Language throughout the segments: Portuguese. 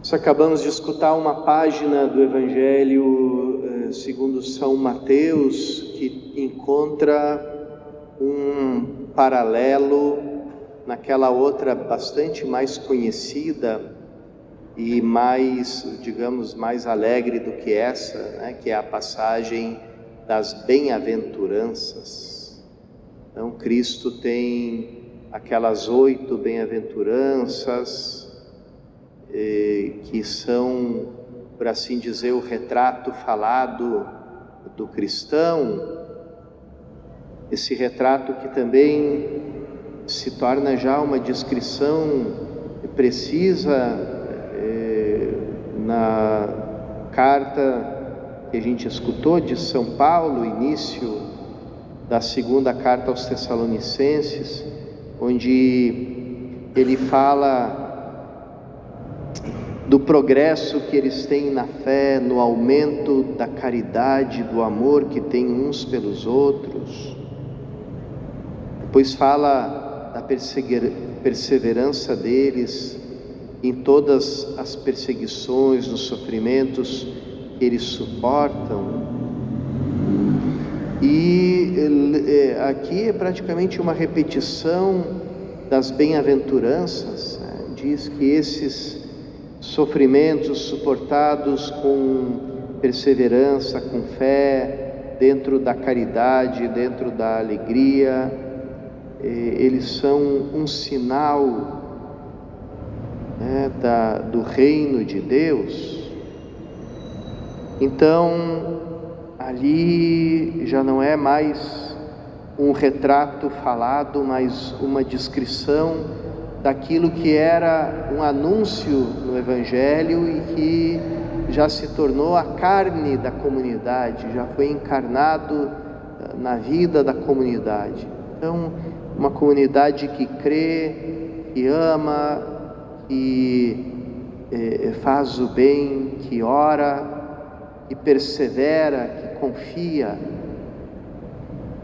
Nós acabamos de escutar uma página do Evangelho segundo São Mateus, que encontra um paralelo naquela outra bastante mais conhecida e mais, digamos, mais alegre do que essa, né? Que é a passagem das bem-aventuranças. Então, Cristo tem aquelas 8 bem-aventuranças, que são, por assim dizer, o retrato falado do cristão, esse retrato que também se torna já uma descrição precisa na carta que a gente escutou de São Paulo, início da segunda carta aos Tessalonicenses, onde ele fala do progresso que eles têm na fé, no aumento da caridade, do amor que têm uns pelos outros. Depois fala da perseverança deles em todas as perseguições, nos sofrimentos que eles suportam. E aqui é praticamente uma repetição das bem-aventuranças, né? Diz que esses sofrimentos suportados com perseverança, com fé, dentro da caridade, dentro da alegria, eles são um sinal, né, do reino de Deus. Então, ali já não é mais um retrato falado, mas uma descrição daquilo que era um anúncio no Evangelho e que já se tornou a carne da comunidade, já foi encarnado na vida da comunidade. Então, uma comunidade que crê, que ama, que faz o bem, que ora, que persevera, que confia.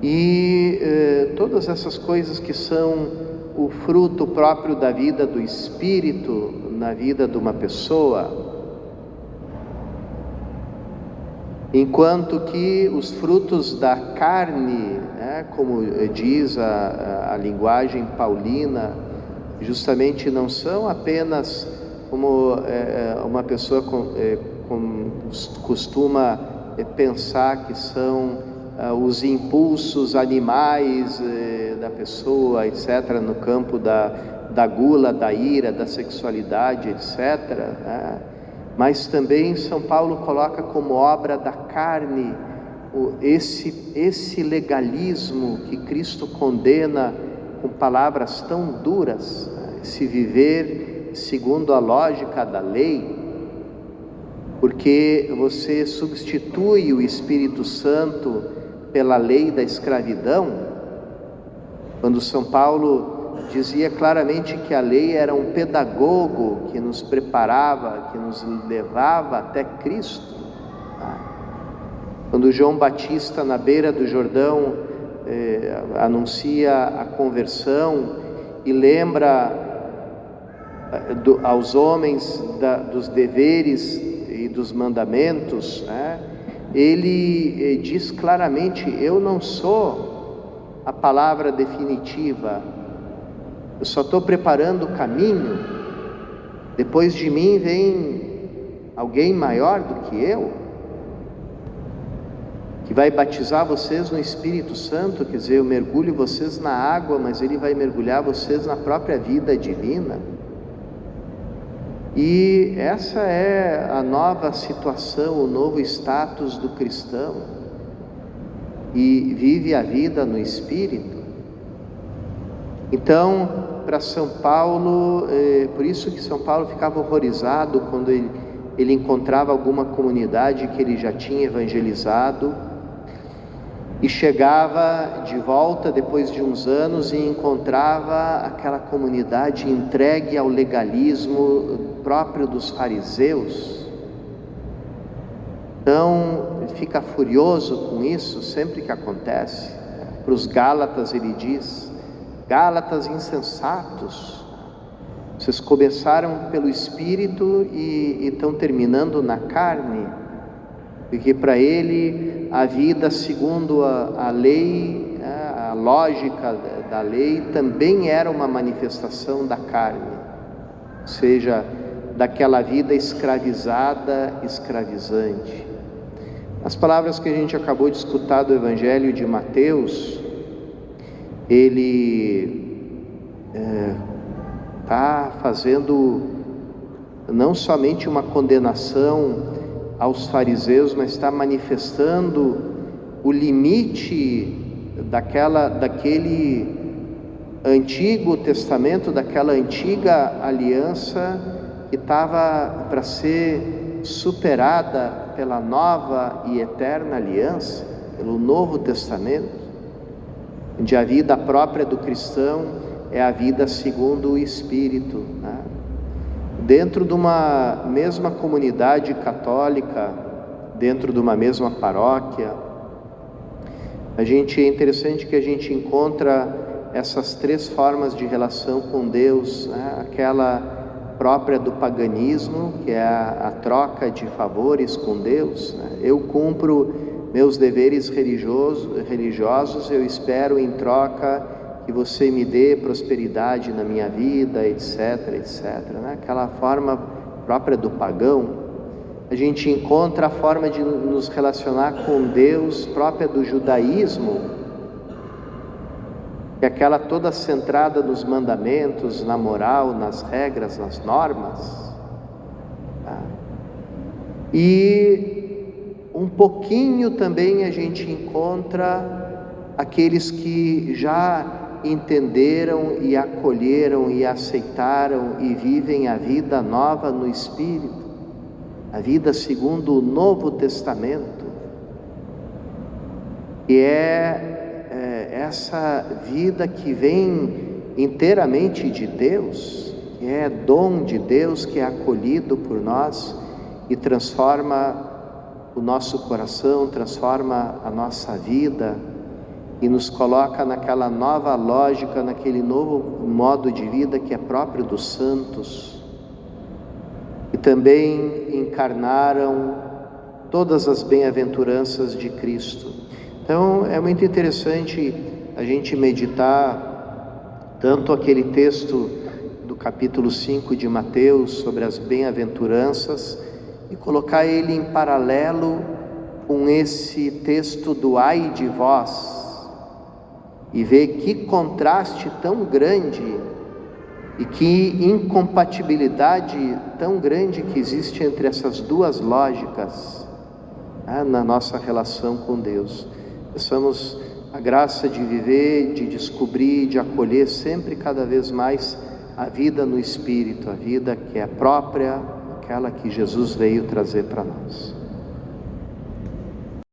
E todas essas coisas que são o fruto próprio da vida do Espírito na vida de uma pessoa, enquanto que os frutos da carne, né, como diz a linguagem paulina, justamente não são apenas como uma pessoa costuma pensar que são os impulsos animais da pessoa, etc., no campo da gula, da ira, da sexualidade, etc., né? Mas também São Paulo coloca como obra da carne esse legalismo que Cristo condena com palavras tão duras, né? Se viver segundo a lógica da lei, porque você substitui o Espírito Santo pela lei da escravidão, quando São Paulo dizia claramente que a lei era um pedagogo que nos preparava, que nos levava até Cristo. Quando João Batista, na beira do Jordão, anuncia a conversão e lembra aos homens dos deveres e dos mandamentos, né? Ele diz claramente: eu não sou a palavra definitiva, eu só estou preparando o caminho, depois de mim vem alguém maior do que eu, que vai batizar vocês no Espírito Santo, quer dizer, eu mergulho vocês na água, mas ele vai mergulhar vocês na própria vida divina. E essa é a nova situação, o novo status do cristão, e vive a vida no Espírito. Então, para São Paulo, por isso que São Paulo ficava horrorizado quando ele encontrava alguma comunidade que ele já tinha evangelizado e chegava de volta depois de uns anos e encontrava aquela comunidade entregue ao legalismo próprio dos fariseus. Então ele fica furioso com isso sempre que acontece. Para os Gálatas ele diz: Gálatas insensatos, Vocês começaram pelo Espírito e estão terminando na carne, porque para ele a vida segundo a lei, a lógica da lei, também era uma manifestação da carne, ou seja, daquela vida escravizada, escravizante. As palavras que a gente acabou de escutar do Evangelho de Mateus, ele está fazendo não somente uma condenação aos fariseus, mas está manifestando o limite daquele Antigo Testamento, daquela antiga aliança que estava para ser superada pela nova e eterna aliança, pelo Novo Testamento, onde a vida própria do cristão é a vida segundo o Espírito, né? Dentro de uma mesma comunidade católica, dentro de uma mesma paróquia, é interessante que a gente encontra essas três formas de relação com Deus, né? Aquela própria do paganismo, que é a troca de favores com Deus, né? Eu cumpro meus deveres religiosos, eu espero em troca que você me dê prosperidade na minha vida, etc, etc, né? Aquela forma própria do pagão. A gente encontra a forma de nos relacionar com Deus própria do judaísmo, que é aquela toda centrada nos mandamentos, na moral, nas regras, nas normas, tá? E um pouquinho também a gente encontra aqueles que já entenderam e acolheram e aceitaram e vivem a vida nova no Espírito, a vida segundo o Novo Testamento, que é essa vida que vem inteiramente de Deus, que é dom de Deus, que é acolhido por nós e transforma o nosso coração, transforma a nossa vida e nos coloca naquela nova lógica, naquele novo modo de vida que é próprio dos santos, e também encarnaram todas as bem-aventuranças de Cristo. Então é muito interessante a gente meditar tanto aquele texto do capítulo 5 de Mateus sobre as bem-aventuranças e colocar ele em paralelo com esse texto do ai de vós, e ver que contraste tão grande e que incompatibilidade tão grande que existe entre essas duas lógicas, né, na nossa relação com Deus. Peçamos a graça de viver, de descobrir, de acolher sempre cada vez mais a vida no Espírito, a vida que é própria, aquela que Jesus veio trazer para nós.